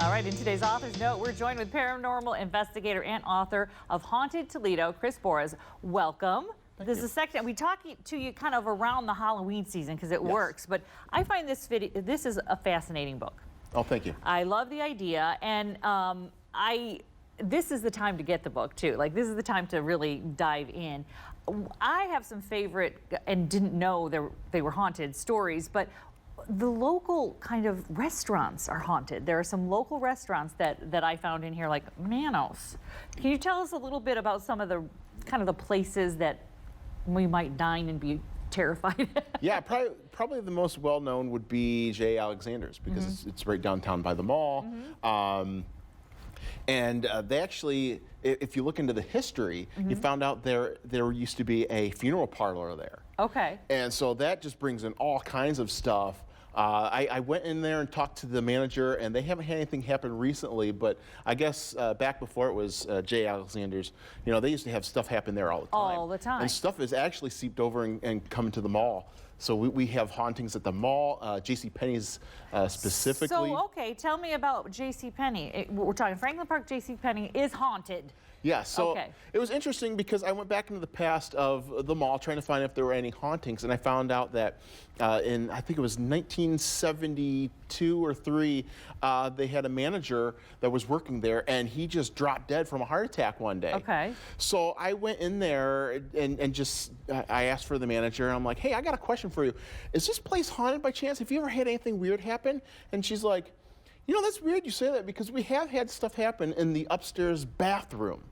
All right, in today's author's note, we're joined with paranormal investigator and author of Haunted Toledo, Chris Borres. Welcome. This is the second. We talk to you kind of around the Halloween season because it works, but I find this is a fascinating book. Oh, thank you. I love the idea, and this is the time to get the book too. Like, this is the time to really dive in. I have some favorite, and didn't know they were haunted stories, but the local kind of restaurants are haunted. There are some local restaurants that I found in here, like Manos. Can you tell us a little bit about some of the kind of the places that we might dine and be terrified? Yeah, probably the most well-known would be J. Alexander's, because it's right downtown by the mall. And they actually, if you look into the history, you found out there used to be a funeral parlor there. Okay. And so that just brings in all kinds of stuff. I went in there and talked to the manager, and they haven't had anything happen recently, but I guess back before it was J. Alexander's, you know, they used to have stuff happen there all the time. All the time. And stuff is actually seeped over and come to the mall. So we have hauntings at the mall, JCPenney's specifically. So, okay, tell me about JCPenney. We're talking Franklin Park JCPenney is haunted. Yeah, so it was interesting because I went back into the past of the mall trying to find if there were any hauntings, and I found out that in, I think it was 1972 or 3, they had a manager that was working there, and he just dropped dead from a heart attack one day. Okay. So I went in there and just, I asked for the manager, and I'm like, hey, I got a question for you. Is this place haunted by chance? Have you ever had anything weird happen? And she's like, you know, that's weird you say that, because we have had stuff happen in the upstairs bathroom.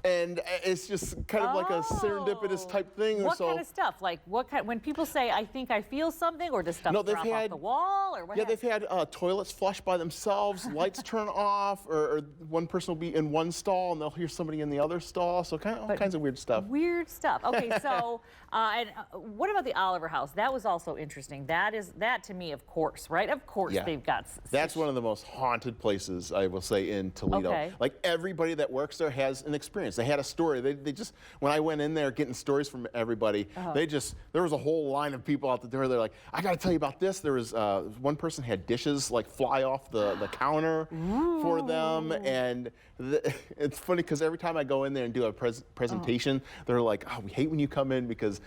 And it's just kind of like a serendipitous type thing. What kind of stuff? Like, what kind? When people say, "I think I feel something," or does stuff drop off the wall, or what? Yeah, they've had toilets flush by themselves, lights turn off, or one person will be in one stall and they'll hear somebody in the other stall. So all kinds of weird stuff. Weird stuff. Okay, so and what about the Oliver House? That was also interesting. That to me, of course, right? Of course, they've got. That's one of the most haunted places, I will say, in Toledo. Okay. Like, everybody that works there has an experience. They had a story. They just, when I went in there getting stories from everybody, there was a whole line of people out the door. They're like, I got to tell you about this. There was one person had dishes like fly off the counter for them, and it's funny because every time I go in there and do a presentation, they're like, oh, we hate when you come in, because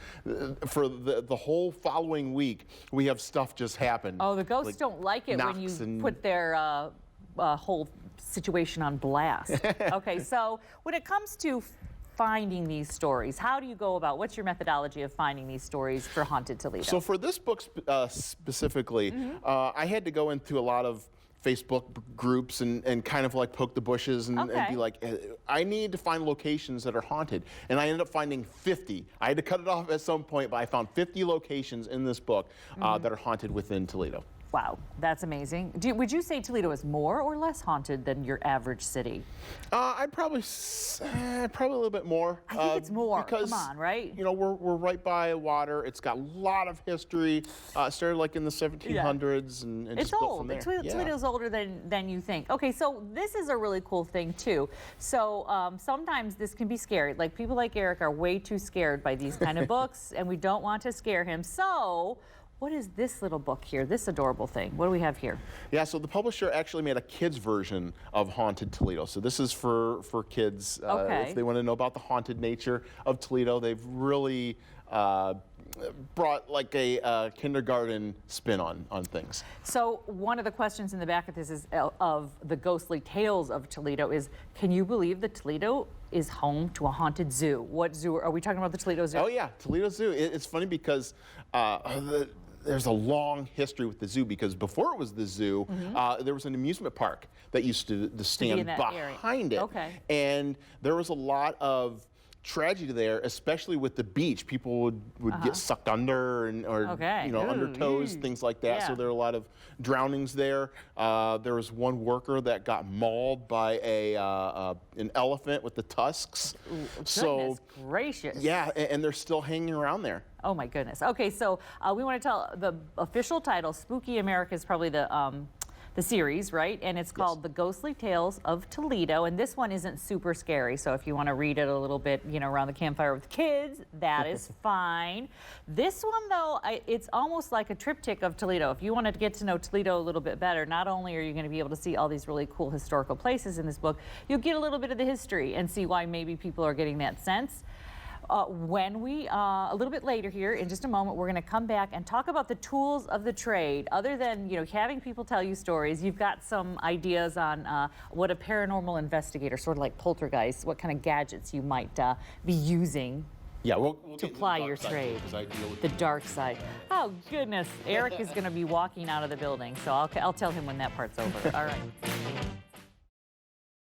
for the whole following week we have stuff just happen. Oh, the ghosts don't like it when you put their whole situation on blast. Okay, so when it comes to finding these stories, how do you go about, what's your methodology of finding these stories for Haunted Toledo? So for this book specifically, I had to go into a lot of Facebook groups and kind of like poke the bushes and be like, I need to find locations that are haunted. And I ended up finding 50. I had to cut it off at some point, but I found 50 locations in this book that are haunted within Toledo. Wow, that's amazing. Would you say Toledo is more or less haunted than your average city? I'd probably a little bit more. I think it's more. Because, come on, right? You know, we're right by water. It's got a lot of history. It started like in the 1700s and it's just built old. from there. Toledo's older than you think. Okay, so this is a really cool thing too. So sometimes this can be scary. Like, people like Eric are way too scared by these kind of books, and we don't want to scare him. So what is this little book here, this adorable thing? What do we have here? Yeah, so the publisher actually made a kids version of Haunted Toledo. So this is for kids. If they want to know about the haunted nature of Toledo. They've really brought like a kindergarten spin on things. So one of the questions in the back of this is of the ghostly tales of Toledo is, can you believe that Toledo is home to a haunted zoo? What zoo? Are we talking about the Toledo Zoo? Oh yeah, Toledo Zoo. It's funny because there's a long history with the zoo, because before it was the zoo, there was an amusement park that used to stand behind it. Okay. And there was a lot of tragedy there, especially with the beach. People would get sucked under or you know, under toes, things like that. So there were a lot of drownings there. There was one worker that got mauled by an elephant with the tusks. Goodness gracious. Yeah, and they're still hanging around there. Oh my goodness. Okay, so we want to tell the official title. Spooky America is probably the the series, right? And it's called The Ghostly Tales of Toledo. And this one isn't super scary. So if you want to read it a little bit, you know, around the campfire with kids, that is fine. This one, though, it's almost like a triptych of Toledo. If you wanted to get to know Toledo a little bit better, not only are you going to be able to see all these really cool historical places in this book, you'll get a little bit of the history and see why maybe people are getting that sense. When we, a little bit later here, in just a moment, we're going to come back and talk about the tools of the trade. Other than, you know, having people tell you stories, you've got some ideas on what a paranormal investigator, sort of like poltergeist, what kind of gadgets you might be using. Yeah, we'll to ply your trade. The dark side. Oh, goodness. Eric is going to be walking out of the building, so I'll tell him when that part's over. All right.